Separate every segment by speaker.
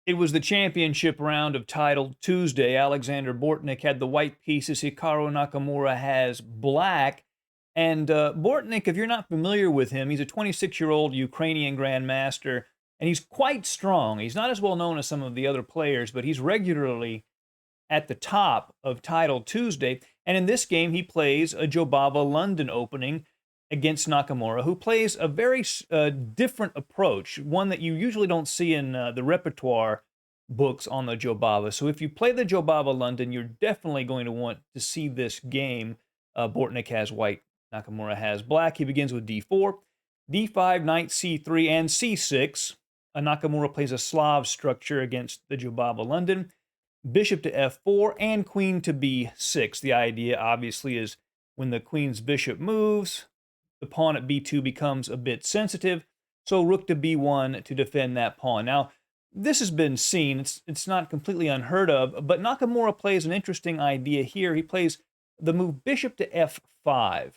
Speaker 1: It was the championship round of Title Tuesday. Alexander Bortnik had the white pieces. Hikaru Nakamura has black. And Bortnik, if you're not familiar with him, he's a 26-year-old Ukrainian grandmaster, and he's quite strong. He's not as well known as some of the other players, but he's regularly at the top of Title Tuesday. And in this game, he plays a Jobava London opening against Nakamura, who plays a very different approach, one that you usually don't see in the repertoire books on the Jobava. So if you play the Jobava London, you're definitely going to want to see this game. Bortnik has white, Nakamura has black. He begins with d4, d5, knight c3, and c6. Nakamura plays a Slav structure against the Jobava London. Bishop to f4 and queen to b6. The idea, obviously, is when the queen's bishop moves, the pawn at b2 becomes a bit sensitive, so rook to b1 to defend that pawn. Now, this has been seen. It's not completely unheard of, but Nakamura plays an interesting idea here. He plays the move bishop to f5,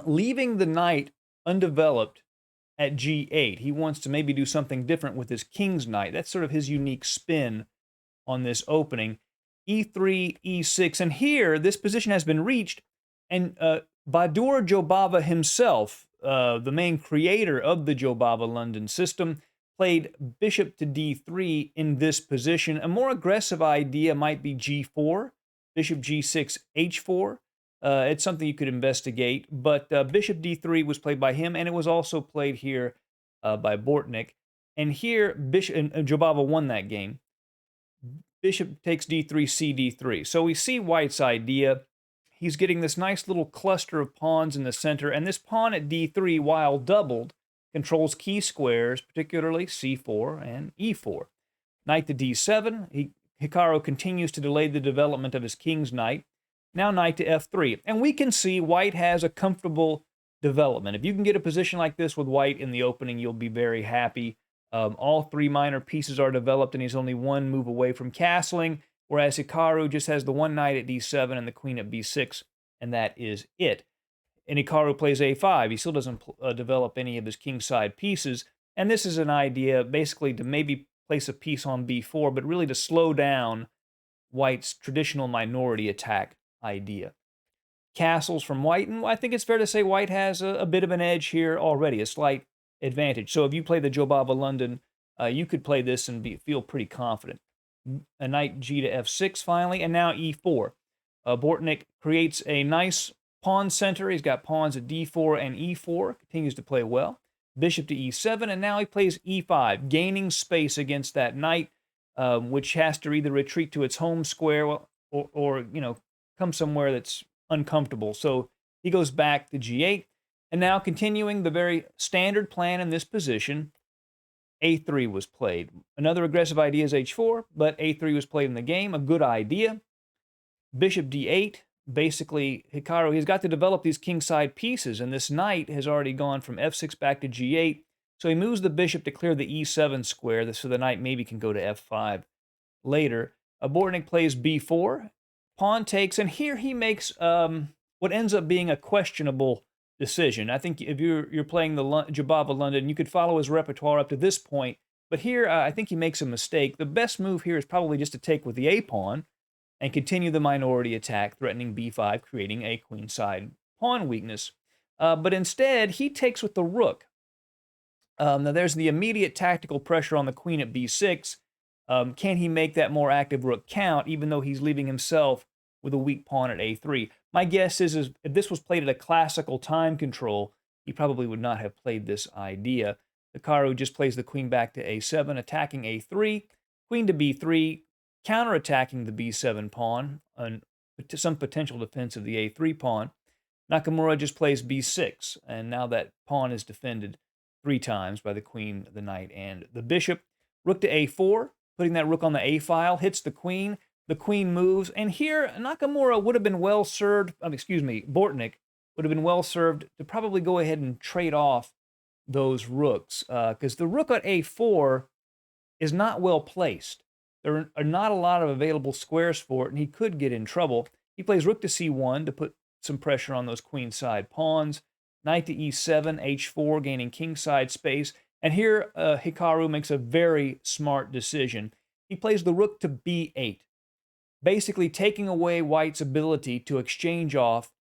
Speaker 1: leaving the knight undeveloped at g8. He wants to maybe do something different with his king's knight. That's sort of his unique spin on this opening. e3, e6, and here this position has been reached, and Badur Jobava himself, the main creator of the Jobava London system, played bishop to d3 in this position. A more aggressive idea might be g4, bishop g6, h4. It's something you could investigate, but bishop d3 was played by him, and it was also played here by Bortnik. And here, Jobava won that game. Bishop takes d3, cd3. So we see White's idea. He's getting this nice little cluster of pawns in the center, and this pawn at d3, while doubled, controls key squares, particularly c4 and e4. Knight to d7. Hikaru continues to delay the development of his king's knight. Now knight to f3. And we can see White has a comfortable development. If you can get a position like this with White in the opening, you'll be very happy. All three minor pieces are developed, and he's only one move away from castling, whereas Hikaru just has the one knight at d7 and the queen at b6, and that is it. And Hikaru plays a5. He still doesn't develop any of his kingside pieces, and this is an idea basically to maybe place a piece on b4, but really to slow down White's traditional minority attack idea. Castles from White, and I think it's fair to say White has a bit of an edge here already, a slight advantage. So if you play the Jobava London, you could play this and feel pretty confident. A knight g to f6 finally, and now e4. Bortnik creates a nice pawn center. He's got pawns at d4 and e4, continues to play well. Bishop to e7, and now he plays e5, gaining space against that knight, which has to either retreat to its home square or come somewhere that's uncomfortable. So he goes back to g8. And now, continuing the very standard plan in this position, a3 was played. Another aggressive idea is h4, but a3 was played in the game. A good idea. Bishop d8. Basically, Hikaru, he's got to develop these kingside pieces, and this knight has already gone from f6 back to g8. So he moves the bishop to clear the e7 square, so the knight maybe can go to f5 later. Bortnik plays b4. Pawn takes, and here he makes what ends up being a questionable decision. I think if you're playing the Jobava London, you could follow his repertoire up to this point, but here I think he makes a mistake. The best move here is probably just to take with the a-pawn and continue the minority attack, threatening b5, creating a queenside pawn weakness. But instead, he takes with the rook. Now there's the immediate tactical pressure on the queen at b6. Can he make that more active rook count, even though he's leaving himself with a weak pawn at a3? My guess is if this was played at a classical time control, he probably would not have played this idea. Hikaru just plays the queen back to a7, attacking a3, queen to b3, counterattacking the b7 pawn, and some potential defense of the a3 pawn. Nakamura just plays b6, and now that pawn is defended 3 times by the queen, the knight, and the bishop. Rook to a4, putting that rook on the a-file, hits the queen. The queen moves, and here Nakamura would have been well served, Bortnik would have been well served to probably go ahead and trade off those rooks, because the rook at a4 is not well placed. There are not a lot of available squares for it, and he could get in trouble. He plays rook to c1 to put some pressure on those queenside pawns. Knight to e7, h4, gaining kingside space. And here, Hikaru makes a very smart decision. He plays the rook to b8, basically taking away White's ability to exchange off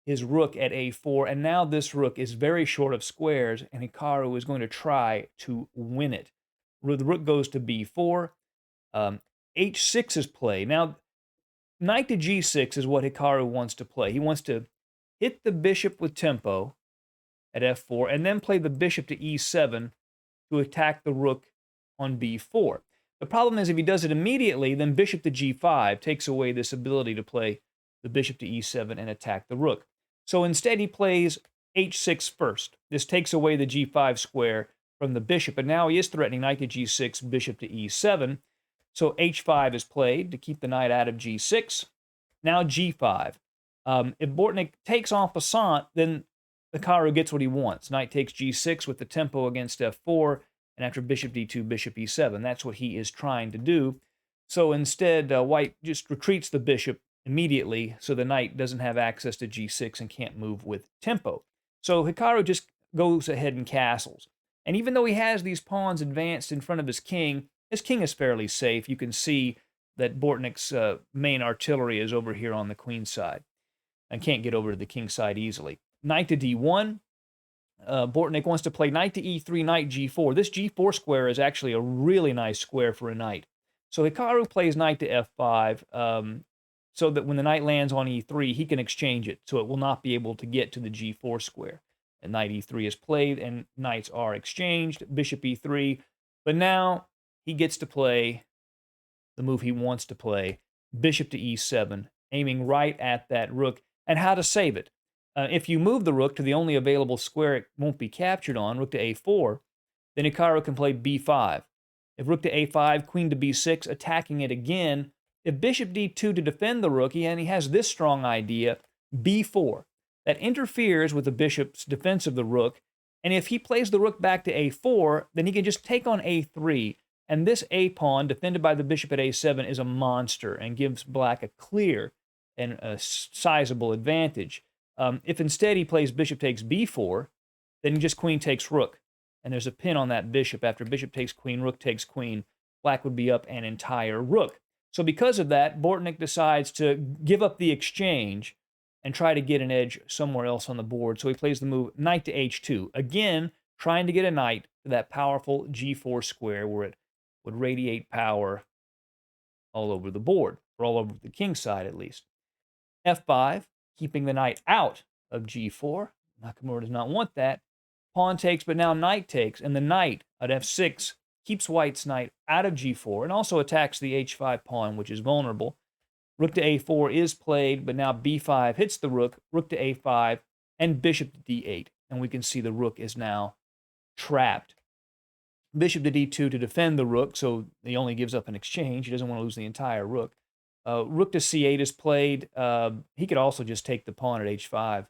Speaker 1: his rook at a4. And now this rook is very short of squares, and Hikaru is going to try to win it. The rook goes to b4. H6 is played. Now, knight to g6 is what Hikaru wants to play. He wants to hit the bishop with tempo at f4, and then play the bishop to e7 to attack the rook on b4. The problem is if he does it immediately, then bishop to g5 takes away this ability to play the bishop to e7 and attack the rook. So instead he plays h6 first. This takes away the g5 square from the bishop, and now he is threatening knight to g6, bishop to e7. So h5 is played to keep the knight out of g6. Now g5. If Bortnik takes en passant, then Hikaru gets what he wants. Knight takes g6 with the tempo against f4, and after bishop d2, bishop e7. That's what he is trying to do. So instead, White just retreats the bishop immediately, so the knight doesn't have access to g6 and can't move with tempo. So Hikaru just goes ahead and castles. And even though he has these pawns advanced in front of his king is fairly safe. You can see that Bortnik's main artillery is over here on the queen side and can't get over to the king side easily. Knight to d1. Bortnik wants to play knight to e3, knight g4. This g4 square is actually a really nice square for a knight. So Hikaru plays knight to f5 so that when the knight lands on e3, he can exchange it, so it will not be able to get to the g4 square. And knight e3 is played, and knights are exchanged, bishop e3. But now he gets to play the move he wants to play, bishop to e7, aiming right at that rook. And how to save it. If you move the rook to the only available square it won't be captured on, rook to a4, then Hikaru can play b5. If rook to a5, queen to b6, attacking it again. If bishop d2 to defend the rook, and he has this strong idea, b4. That interferes with the bishop's defense of the rook, and if he plays the rook back to a4, then he can just take on a3, and this a-pawn, defended by the bishop at a7, is a monster and gives black a clear and a sizable advantage. If instead he plays bishop takes b4, then just queen takes rook. And there's a pin on that bishop. After bishop takes queen, rook takes queen, black would be up an entire rook. So because of that, Bortnik decides to give up the exchange and try to get an edge somewhere else on the board. So he plays the move knight to h2. Again, trying to get a knight to that powerful g4 square where it would radiate power all over the board, or all over the king side at least. f5, keeping the knight out of g4. Nakamura does not want that. Pawn takes, but now knight takes, and the knight at f6 keeps White's knight out of g4 and also attacks the h5 pawn, which is vulnerable. Rook to a4 is played, but now b5 hits the rook, rook to a5, and bishop to d8. And we can see the rook is now trapped. Bishop to d2 to defend the rook, so he only gives up an exchange. He doesn't want to lose the entire rook. Rook to c8 is played. He could also just take the pawn at h5.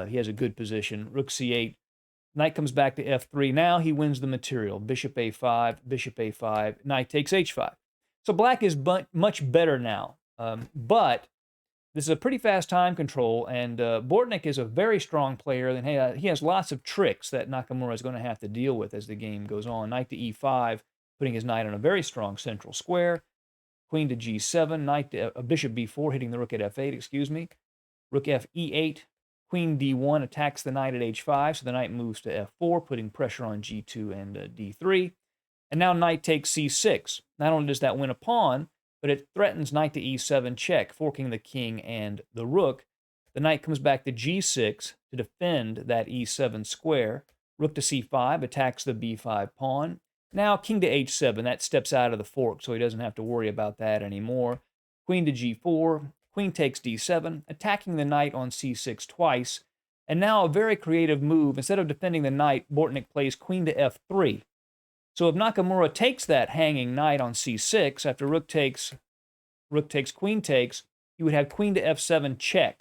Speaker 1: He has a good position. Rook c8. Knight comes back to f3. Now he wins the material. Bishop a5, knight takes h5. So black is much better now. But this is a pretty fast time control, and Bortnik is a very strong player, and he has lots of tricks that Nakamura is going to have to deal with as the game goes on. Knight to e5, putting his knight on a very strong central square. Queen to g7, knight to bishop b4, hitting the rook at f8, excuse me. Rook f e8, queen d1 attacks the knight at h5, so the knight moves to f4, putting pressure on g2 and d3. And now knight takes c6. Not only does that win a pawn, but it threatens knight to e7 check, forking the king and the rook. The knight comes back to g6 to defend that e7 square. Rook to c5 attacks the b5 pawn. Now king to h7, that steps out of the fork, so he doesn't have to worry about that anymore. Queen to g4, queen takes d7, attacking the knight on c6 twice. And now a very creative move. Instead of defending the knight, Bortnik plays queen to f3. So if Nakamura takes that hanging knight on c6, after rook takes, queen takes, you would have queen to f7 check.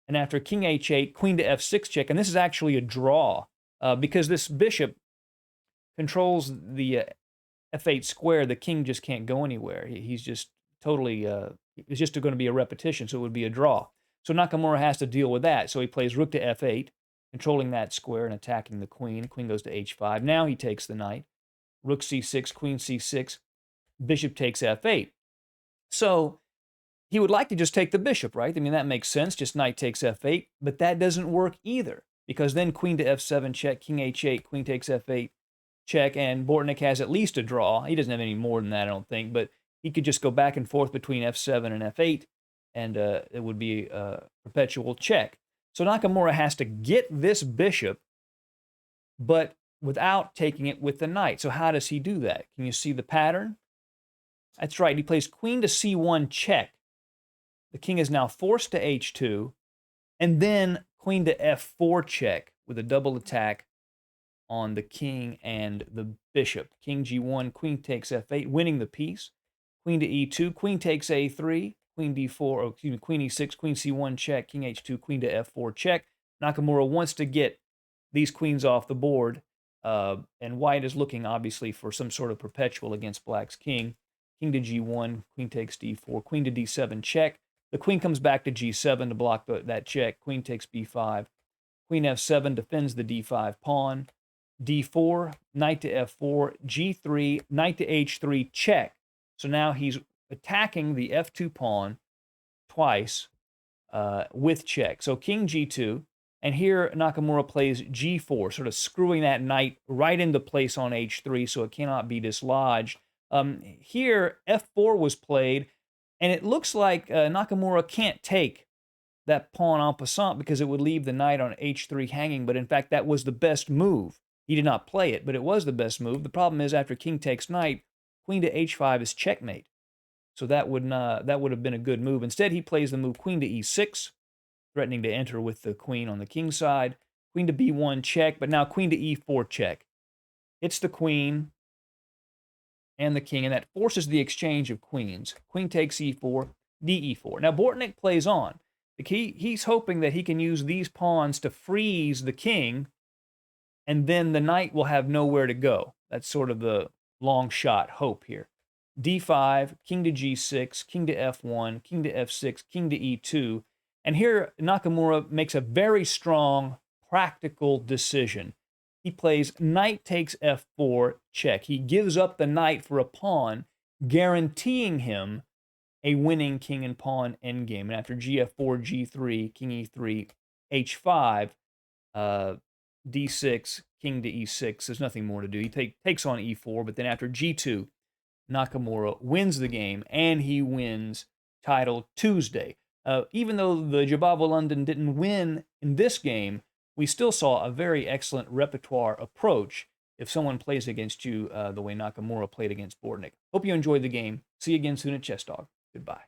Speaker 1: And after king h8, queen to f6 check. And this is actually a draw because this bishop controls the f8 square. The king just can't go anywhere. He's just totally, it's just going to be a repetition, so it would be a draw. So Nakamura has to deal with that. So he plays rook to f8, controlling that square and attacking the queen. Queen goes to h5. Now he takes the knight. Rook c6, queen c6, bishop takes f8. So he would like to just take the bishop, right? I mean, that makes sense, just knight takes f8, but that doesn't work either, because then queen to f7 check, king h8, queen takes f8 check, and Bortnik has at least a draw. He doesn't have any more than that, I don't think, but he could just go back and forth between f7 and f8, and it would be a perpetual check. So Nakamura has to get this bishop, but without taking it with the knight. So how does he do that? Can you see the pattern? That's right, he plays queen to c1 check. The king is now forced to h2, and then queen to f4 check with a double attack on the king and the bishop. King g1, queen takes f8, winning the piece. Queen to e2, queen takes a3, queen d4, or excuse me, queen e6, queen c1 check, king h2, queen to f4 check. Nakamura wants to get these queens off the board, and white is looking obviously for some sort of perpetual against black's king. King to g1, queen takes d4, queen to d7 check. The queen comes back to g7 to block that check. Queen takes b5. Queen f7 defends the d5 pawn. d4, knight to f4, g3, knight to h3 check. So now he's attacking the f2 pawn twice with check. So king g2, and here Nakamura plays g4, sort of screwing that knight right into place on h3 so it cannot be dislodged. Here, f4 was played, and it looks like Nakamura can't take that pawn en passant because it would leave the knight on h3 hanging, but in fact that was the best move. He did not play it, but it was the best move. The problem is after king takes knight, queen to h5 is checkmate. So that would have been a good move. Instead, he plays the move queen to e6, threatening to enter with the queen on the king side. Queen to b1 check, but now queen to e4 check. Hits the queen and the king, and that forces the exchange of queens. Queen takes e4, de4. Now, Bortnik plays on. He's hoping that he can use these pawns to freeze the king, and then the knight will have nowhere to go. That's sort of the long shot hope here. d5, king to g6, king to f1, king to f6, king to e2. And here, Nakamura makes a very strong, practical decision. He plays knight takes f4, check. He gives up the knight for a pawn, guaranteeing him a winning king and pawn endgame. And after gf4, g3, king e3, h5, d6, king to e6, there's nothing more to do. He takes on e4, but then after g2, Nakamura wins the game, and he wins title Tuesday. Even though the Jobava London didn't win in this game, we still saw a very excellent repertoire approach if someone plays against you the way Nakamura played against Bortnik. Hope you enjoyed the game. See you again soon at Chess Dog. Goodbye.